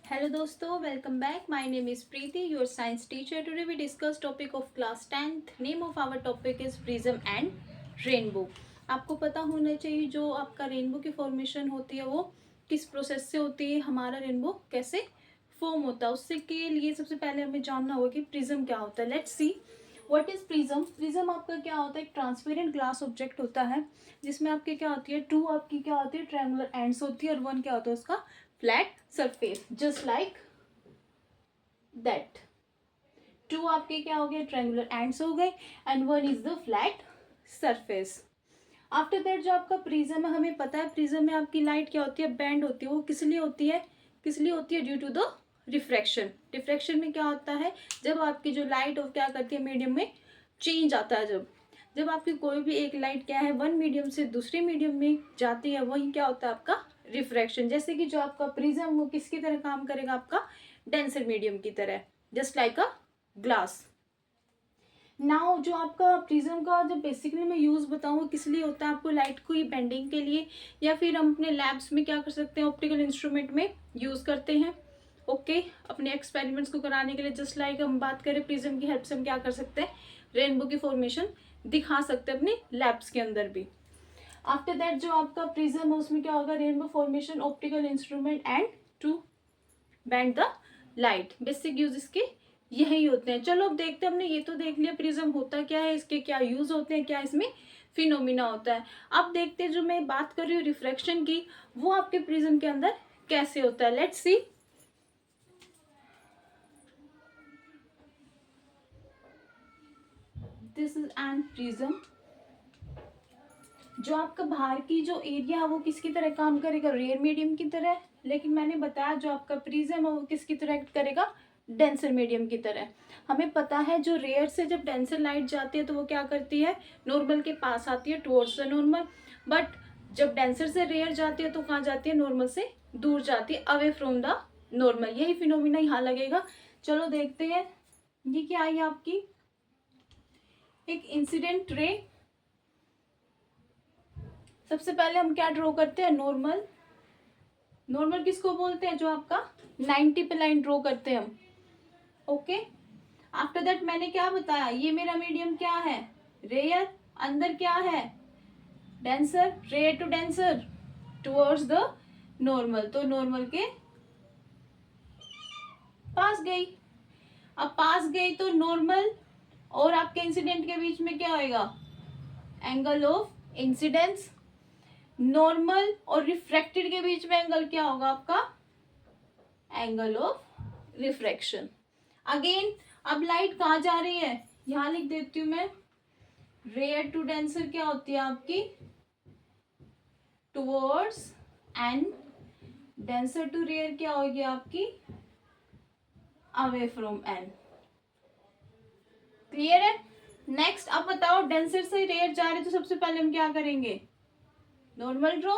Hello दोस्तों, welcome back. My name is Preeti, your science teacher. Today we discuss topic of class 10th. Name of our topic is prism and rainbow. आपको पता होना चाहिए जो आपका rainbow की formation होती है वो किस प्रोसेस से होती है, हमारा रेनबो कैसे फॉर्म होता है। उससे के लिए सबसे पहले हमें जानना होगा कि प्रिज्म क्या होता है। Let's see what is prism. Prism आपका क्या होता है, एक ट्रांसपेरेंट ग्लास ऑब्जेक्ट होता है जिसमें आपके क्या होती है, टू आपकी क्या होती है ट्रायंगुलर एंड्स होती है और वन क्या होता है उसका flat surface, just like that. Two आपके क्या हो गए, ट्रायंगुलर एंड्स हो गए and one is the flat surface. After that जो आपका प्रिज्म है, हमें पता है प्रिज्म में आपकी लाइट क्या होती है, बैंड होती है। वो किस लिए होती है, किस लिए होती है, due to the refraction. Refraction में क्या होता है, जब आपकी जो लाइट ऑफ क्या करती है मीडियम में चेंज आता है, जब जब आपकी कोई भी एक लाइट क्या है वन मीडियम से दूसरे मीडियम में जाती है, वही क्या होता है आपका रिफ्रैक्शन। जैसे कि जो आपका प्रिज्म वो किसकी तरह काम करेगा, आपका डेंसर मीडियम की तरह, just like a glass. Now जो आपका प्रिज्म का जो बेसिकली मैं यूज़ बताऊँ किस लिए होता है, आपको लाइट को ये बेंडिंग के लिए या फिर हम अपने लैब्स में क्या कर सकते हैं, ऑप्टिकल इंस्ट्रूमेंट में यूज़ करते हैं। ओके अपने एक्सपेरिमेंट्स को कराने के लिए, जस्ट लाइक हम बात करें प्रिज्म की हेल्प से हम क्या कर सकते हैं, रेनबो की फॉर्मेशन दिखा सकते हैं अपने लैब्स के अंदर भी। आफ्टर दैट जो आपका प्रिज्म है उसमें क्या होगा, rainbow formation, optical instrument and to bend the light. Basic use इसके यही होते हैं। चलो अब देखते हैं, हमने ये तो देख लिया प्रिज्म होता क्या है, इसके क्या यूज होते हैं, क्या इसमें फिनोमिना होता है। अब देखते हैं जो मैं बात कर रही हूँ रिफ्रैक्शन की, वो आपके प्रिज्म के अंदर कैसे होता है। Let's see. This is an prism. जो आपका बाहर की जो एरिया है वो किसकी तरह काम करेगा, रेयर मीडियम की तरह। लेकिन मैंने बताया जो आपका प्रिज्म है वो किसकी तरह एक्ट करेगा, डेंसर मीडियम की तरह। हमें पता है जो रेयर से जब डेंसर लाइट जाती है तो वो क्या करती है, नॉर्मल के पास आती है, टुवर्ड्स द नॉर्मल। बट जब डेंसर से रेयर जाती है तो कहाँ जाती है, नॉर्मल से दूर जाती है, अवे फ्रॉम द नॉर्मल। यही फिनोमिना यहाँ लगेगा। चलो देखते हैं ये क्या आई आपकी, एक इंसिडेंट रे। सबसे पहले हम क्या ड्रॉ करते हैं, नॉर्मल। नॉर्मल किसको बोलते हैं, जो आपका 90 पे लाइन ड्रॉ करते हैं हम। ओके आफ्टर दैट मैंने क्या बताया, ये मेरा मीडियम क्या है, रेयर। अंदर क्या है, denser. Rare to denser towards the normal, तो नॉर्मल के पास गई। अब पास गई तो नॉर्मल और आपके इंसिडेंट के बीच में क्या होएगा, एंगल ऑफ इंसिडेंस। नॉर्मल और रिफ्रैक्टेड के बीच में एंगल क्या होगा आपका, एंगल ऑफ रिफ्रैक्शन। अगेन अब लाइट कहाँ जा रही है, यहां लिख देती हूं मैं। रेयर टू डेंसर क्या होती है आपकी, towards, and denser to rare क्या होगी आपकी, अवे फ्रॉम एन। क्लियर है। नेक्स्ट अब बताओ, डेंसर से रेयर जा रहे तो सबसे पहले हम क्या करेंगे, नॉर्मल ड्रॉ,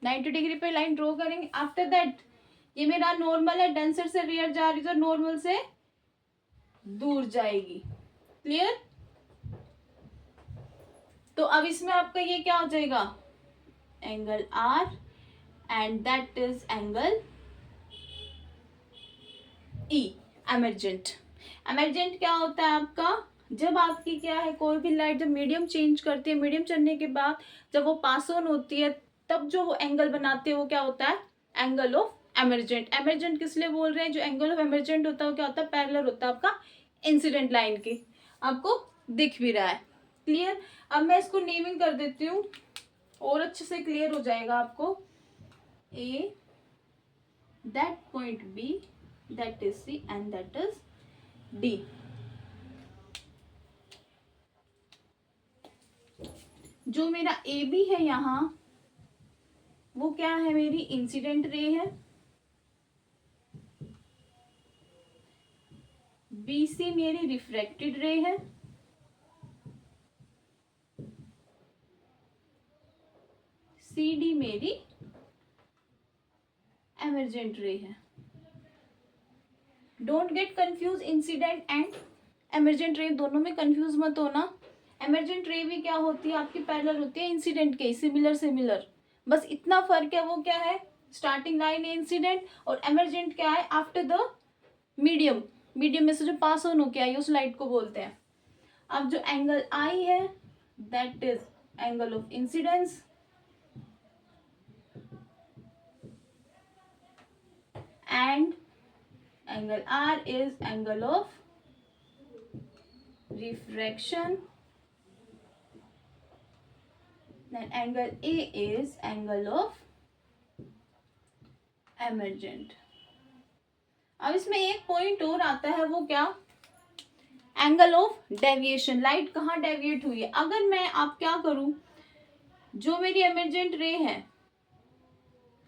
90 डिग्री पे लाइन ड्रॉ करेंगे। आफ्टर दैट ये मेरा नॉर्मल है, डेंसर से रेयर जा रही तो नॉर्मल से दूर जाएगी। क्लियर। तो अब इसमें आपका ये क्या हो जाएगा, angle r and that is angle e, emergent. Emergent क्या होता है आपका, जब आपकी क्या है कोई भी लाइट जब मीडियम चेंज करती है, मीडियम चलने के बाद जब वो पास ऑन होती है तब जो वो एंगल बनाती है वो क्या होता है, एंगल ऑफ एमरजेंट। एमरजेंट किस लिए बोल रहे हैं, जो एंगल ऑफ एमरजेंट होता है वो क्या होता है, पैरेलल होता है आपका इंसिडेंट लाइन के। आपको दिख भी रहा है। क्लियर। अब मैं इसको नेमिंग कर देती हूँ और अच्छे से क्लियर हो जाएगा आपको। A, that point B, that is C and that is D. जो मेरा ए बी है यहाँ वो क्या है, मेरी इंसिडेंट रे है। बी सी मेरी रिफ्रैक्टेड रे है। सी डी मेरी एमरजेंट रे है। Don't get confuse, incident and emergent रे दोनों में कंफ्यूज मत होना। एमरजेंट रे भी क्या होती है आपकी, पैरेलल होती है इंसिडेंट के, सिमिलर सिमिलर। बस इतना फर्क है, वो क्या है, स्टार्टिंग लाइन है इंसिडेंट, और एमरजेंट क्या है, आफ्टर द मीडियम, मीडियम में से जो पास ऑन होके आई उस लाइट को बोलते हैं। अब जो एंगल आई है that is angle of incidence, and angle r is angle of refraction, then angle A is angle of emergent। अब इसमें एक पॉइंट और आता है, वो क्या, एंगल ऑफ डेविएशन, लाइट कहाँ डेविएट हुई है। अगर मैं आप क्या करूं, जो मेरी एमरजेंट रे है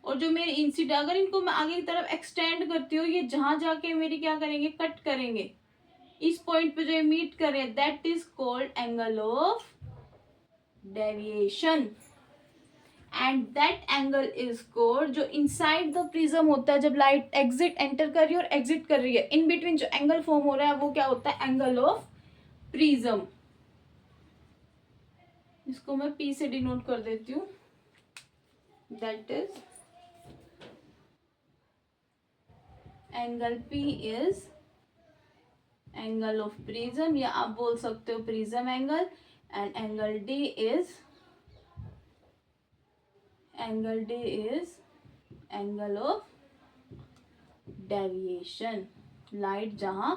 और जो मेरी इंसिडेंट, अगर इनको मैं आगे की तरफ एक्सटेंड करती हूँ, ये जहां जाके मेरी क्या करेंगे, कट करेंगे, इस पॉइंट पे जो मीट करें, that is called angle of deviation, and that angle is called, जो इनसाइड द प्रिज्म होता है, जब लाइट एग्जिट एंटर कर रही है और एग्जिट कर रही है, इन बिटवीन जो एंगल फॉर्म हो रहा है वो क्या होता है, एंगल ऑफ प्रिज्म। इसको मैं P से डिनोट कर देती हूँ, that is angle P is angle of prism, या आप बोल सकते हो prism angle, and angle D is angle of deviation, light जहां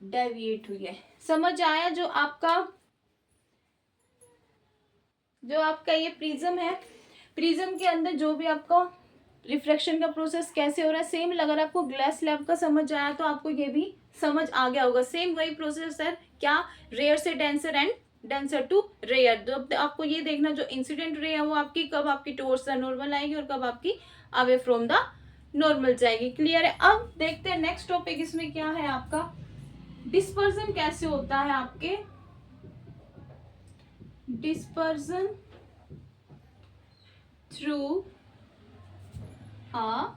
डेविएट हुई है। समझ आया, जो आपका ये प्रिज्म है, प्रिज्म के अंदर जो भी आपका रिफ्रैक्शन का प्रोसेस कैसे हो रहा है, सेम अगर आपको ग्लास स्लैब का समझ आया तो आपको ये भी समझ आ गया होगा। सेम वही प्रोसेस है, क्या, रेयर से denser and denser to rare. तो आपको ये देखना, जो इंसिडेंट रे है वो आपकी कब आपकी टुवर्ड्स द नॉर्मल आएगी और कब आपकी अवे फ्रॉम द नॉर्मल जाएगी। क्लियर है। अब देखते हैं नेक्स्ट टॉपिक, इसमें क्या है आपका, डिस्पर्जन कैसे होता है आपके, डिस्पर्जन थ्रू अ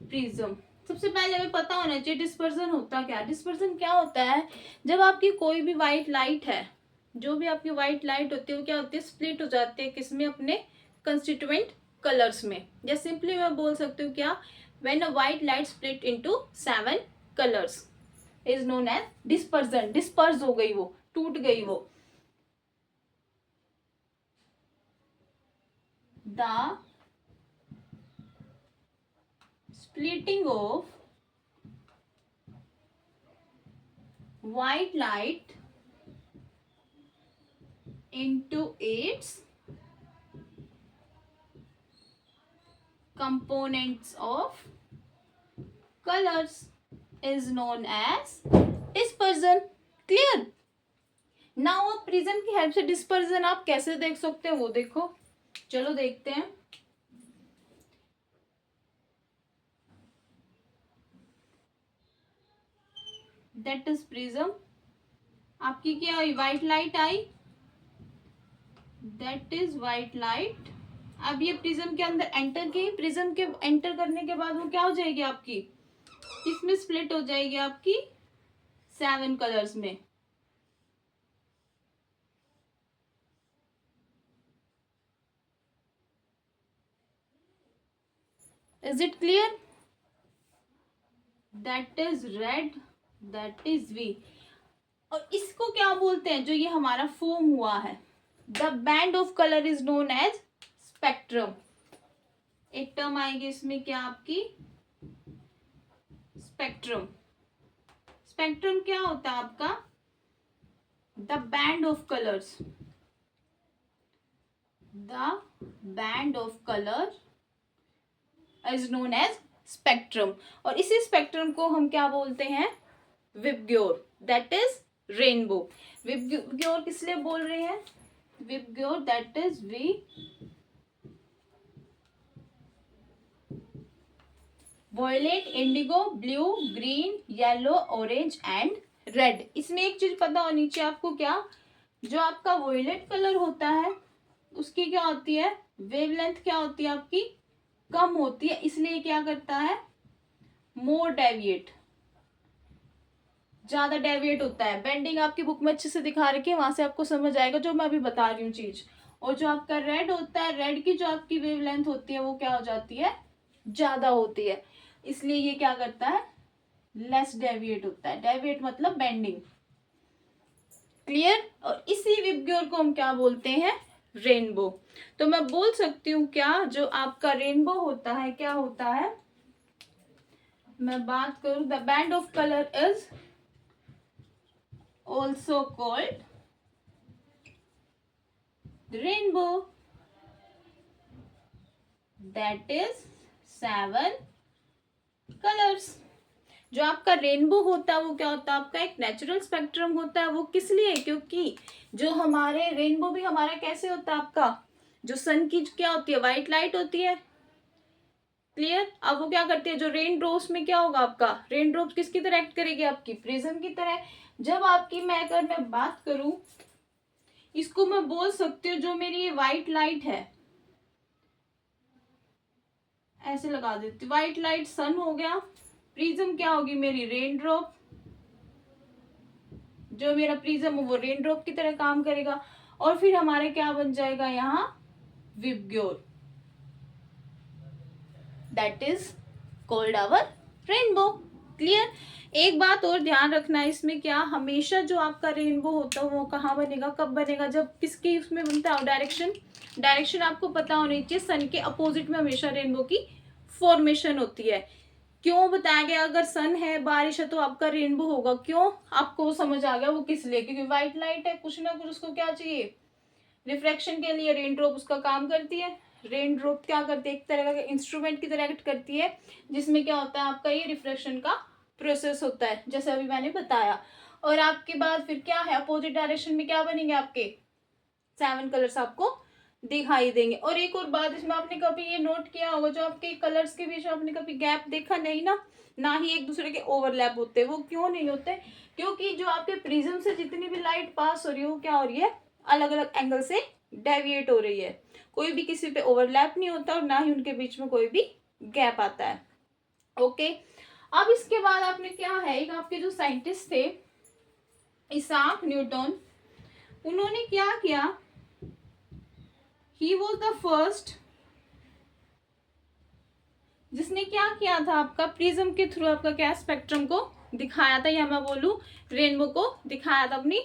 प्रिज्म। सबसे पहले हमें पता होना चाहिए डिस्पर्जन होता क्या है। डिस्पर्जन क्या होता है, जब आपकी कोई भी व्हाइट लाइट है, जो भी आपकी व्हाइट लाइट होती है वो क्या होती है, स्प्लिट हो जाती है किसमें, अपने कंस्टिट्यूएंट कलर्स में। या सिंपली मैं बोल सकती हूँ क्या, when a white light split into 7 colours is known as dispersion. Disperse हो गई, वो टूट गई वो। The splitting of white light into its components of colors is known as dispersion। Clear. Now अब प्रिज्म की हेल्प से डिस्पर्जन आप कैसे देख सकते हैं वो देखो, चलो देखते हैं। दैट इज प्रिज्म, आपकी क्या आई, व्हाइट लाइट आई, दैट इज व्हाइट लाइट। अब ये प्रिज्म के अंदर एंटर की, प्रिज्म के एंटर करने के बाद वो क्या हो जाएगी आपकी, किसमें स्प्लिट हो जाएगी आपकी, 7 कलर्स में। Is it clear. That is red, that is V. और इसको क्या बोलते हैं, जो ये हमारा फॉर्म हुआ है, the band of colour is known as spectrum. एक टर्म आएगी इसमें क्या आपकी, स्पेक्ट्रम। स्पेक्ट्रम क्या होता है आपका, the band of colours, the band of colour is known as spectrum. और इसी स्पेक्ट्रम को हम क्या बोलते हैं, VIBGYOR, that is rainbow. VIBGYOR किस लिए बोल रहे हैं, VIBGYOR that is V violet, indigo, blue, green, yellow, orange and red. इसमें एक चीज पता होनी चाहिए आपको, क्या, जो आपका वॉयलेट कलर होता है उसकी क्या होती है, वेवलेंथ क्या होती है आपकी, कम होती है, इसलिए क्या करता है, मोर डेविएट, ज्यादा डेविएट होता है। बेंडिंग आपकी बुक में अच्छे से दिखा रखी है, वहां से आपको समझ आएगा जो मैं अभी बता रही हूँ चीज। और जो आपका रेड होता है, रेड की जो आपकी वेवलेंथ होती है वो क्या हो जाती है, ज्यादा होती है, इसलिए ये क्या करता है, लेस डेविएट होता है। डेविएट मतलब बेंडिंग। क्लियर। और इसी विबग्योर को हम क्या बोलते हैं, रेनबो। तो मैं बोल सकती हूँ क्या, जो आपका रेनबो होता है क्या होता है, मैं बात करूं, the band of colour is also called rainbow, that is 7 colours. जो आपका रेनबो होता है वो क्या होता है, आपका एक नेचुरल स्पेक्ट्रम होता है। वो किस लिए, क्योंकि जो हमारे रेनबो भी हमारा कैसे होता है, आपका जो सन की क्या होती है, व्हाइट लाइट होती है। क्लियर। अब वो क्या करती है, जो रेन ड्रॉप्स में क्या होगा, आपका रेन ड्रॉप्स किसकी तरह एक्ट करेगी, आपकी प्रिज्म की तरह। जब आपकी अगर मैं बात करूं, इसको मैं बोल सकती हूँ, जो मेरी ये व्हाइट लाइट है, ऐसे लगा देती हूँ, व्हाइट लाइट सन हो गया, प्रिज्म क्या होगी मेरी, रेन ड्रॉप। जो मेरा प्रिज्म वो रेन ड्रॉप की तरह काम करेगा, और फिर हमारे क्या बन जाएगा यहाँ, VIBGYOR, that is called our rainbow. Clear. एक बात और ध्यान रखना है इसमें, क्या हमेशा जो आपका रेनबो होता है वो कहाँ बनेगा, कब बनेगा, जब किसके उसमें बनता है, डायरेक्शन। डायरेक्शन आपको पता होनी चाहिए, सन के अपोजिट में हमेशा रेनबो की फॉर्मेशन होती है। क्यों बताया गया, अगर सन है, बारिश है, तो आपका रेनबो होगा। क्यों, आपको समझ आ गया वो किस लिए, क्योंकि व्हाइट लाइट है, कुछ ना कुछ उसको क्या चाहिए, रिफ्रैक्शन के लिए रेन ड्रॉप उसका काम करती है। रेन ड्रॉप क्या करती है, एक तरह का इंस्ट्रूमेंट की तरह एक्ट करती है, जिसमें क्या होता है, आपका ये रिफ्रैक्शन का प्रोसेस होता है, जैसे अभी मैंने बताया। और आपके बाद फिर क्या है, अपोजिट डायरेक्शन में क्या बनेंगे, आपके 7 कलर्स आपको दिखाई देंगे। और एक और बात, इसमें आपने कभी ये नोट किया होगा, जो आपके कलर्स के बीच में आपने कभी गैप देखा नहीं ना, ना ही एक दूसरे के ओवरलैप होते। वो क्यों नहीं होते, क्योंकि जो आपके प्रिज्म से जितनी भी लाइट पास हो रही है वो क्या हो रही है, अलग अलग एंगल से डेविएट हो रही है। कोई भी किसी पे ओवरलैप नहीं होता, और ना ही उनके बीच में कोई भी गैप आता है। ओके। अब इसके बाद आपने क्या है, एक आपके जो साइंटिस्ट थे इसाक न्यूटन, उन्होंने क्या किया, ही वॉज द फर्स्ट जिसने क्या किया था, आपका प्रिज्म के थ्रू आपका क्या स्पेक्ट्रम को दिखाया था, या मैं बोलूं रेनबो को दिखाया था अपनी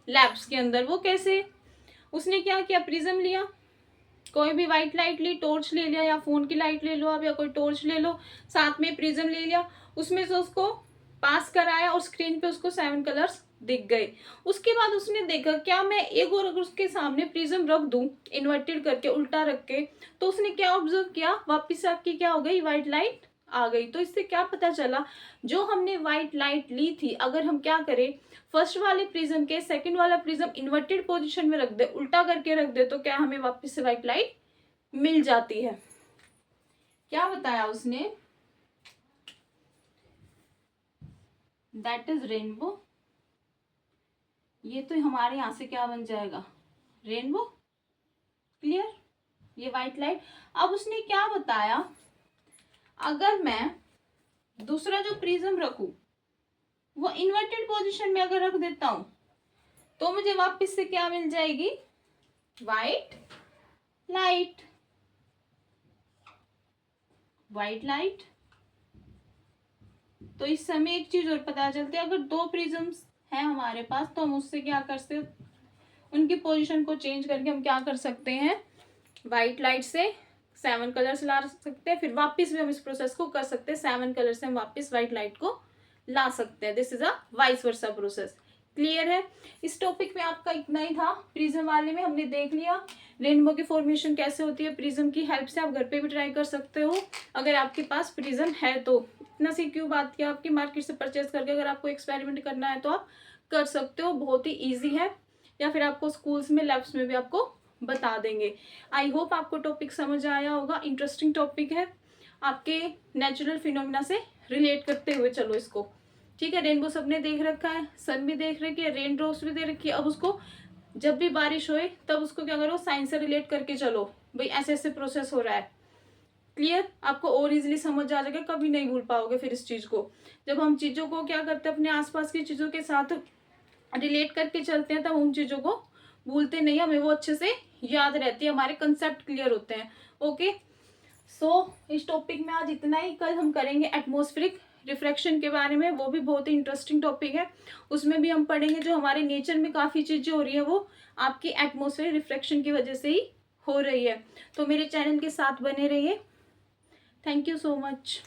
लैब्स के अंदर। वो कैसे, उसने क्या किया, प्रिज्म लिया, कोई भी व्हाइट लाइट ली, टॉर्च ले लिया, या फोन की लाइट ले लो आप, या कोई टॉर्च ले लो, साथ में प्रिज्म ले लिया, उसमें से उसको पास कराया, और स्क्रीन पे उसको 7 कलर्स दिख गए। उसके बाद उसने देखा, क्या मैं एक और अगर उसके सामने प्रिज्म रख दूं, इन्वर्टेड करके, उल्टा रख के, तो उसने क्या ऑब्जर्व किया, वापिस आपकी क्या हो गई, व्हाइट लाइट आ गई। तो इससे क्या पता चला, जो हमने व्हाइट लाइट ली थी, अगर हम क्या करें, फर्स्ट वाले प्रिज्म के सेकंड वाला प्रिज्म इन्वर्टेड पोजीशन में रख दे, उल्टा करके रख दे, तो क्या हमें वापस से व्हाइट लाइट मिल जाती है। क्या बताया उसने, दैट इज रेनबो। ये तो हमारे यहां से क्या बन जाएगा, रेनबो। क्लियर। ये व्हाइट लाइट। अब उसने क्या बताया, अगर मैं दूसरा जो प्रिज्म रखूं वो इन्वर्टेड पोजीशन में अगर रख देता हूं, तो मुझे वापस से क्या मिल जाएगी, व्हाइट लाइट। White light. तो इस समय एक चीज और पता चलती है, अगर 2 प्रिज्म्स हैं हमारे पास, तो हम उससे क्या कर सकते, उनकी पोजीशन को चेंज करके हम क्या कर सकते हैं, व्हाइट लाइट से 7 कलर्स ला सकते हैं। फिर वापस भी हम इस प्रोसेस को कर सकते हैं, 7 कलर से हम वापस व्हाइट लाइट को ला सकते हैं। This is a vice versa process. Clear है। इस टॉपिक में आपका इतना ही था। प्रिज्म वाले में हमने देख लिया रेनबो की फॉर्मेशन कैसे होती है प्रिज्म की हेल्प से। आप घर पे भी ट्राई कर सकते हो अगर आपके पास प्रिज्म है तो। इतना सी क्यों बात किया, आपकी मार्केट से परचेज करके अगर आपको एक्सपेरिमेंट करना है तो आप कर सकते हो, बहुत ही ईजी है। या फिर आपको स्कूल्स में लैब्स में भी आपको बता देंगे। आई होप आपको टॉपिक समझ आया होगा। इंटरेस्टिंग टॉपिक है, आपके नेचुरल फिनोमिना से रिलेट करते हुए चलो इसको। ठीक है, रेनबो सबने देख रखा है, सन भी देख रखी है, रेन ड्रॉप्स भी देख रखी है। अब उसको जब भी बारिश होए तब उसको क्या करो, साइंस से रिलेट करके चलो, भाई ऐसे ऐसे प्रोसेस हो रहा है। क्लियर, आपको और इजीली समझ आ जाएगा, कभी नहीं भूल पाओगे फिर इस चीज को। जब हम चीजों को क्या करते हैं, अपने आसपास की चीजों के साथ रिलेट करके चलते हैं, तब उन चीजों को भूलते नहीं, हमें वो अच्छे से याद रहती है, हमारे कंसेप्ट क्लियर होते हैं। ओके, सो इस टॉपिक में आज इतना ही। कल हम करेंगे एटमॉस्फेरिक रिफ्रैक्शन के बारे में, वो भी बहुत ही इंटरेस्टिंग टॉपिक है। उसमें भी हम पढ़ेंगे जो हमारे नेचर में काफ़ी चीज़ें हो रही हैं वो आपकी एटमॉस्फेरिक रिफ्रैक्शन की वजह से ही हो रही है। तो मेरे चैनल के साथ बने रहिए। Thank you so much.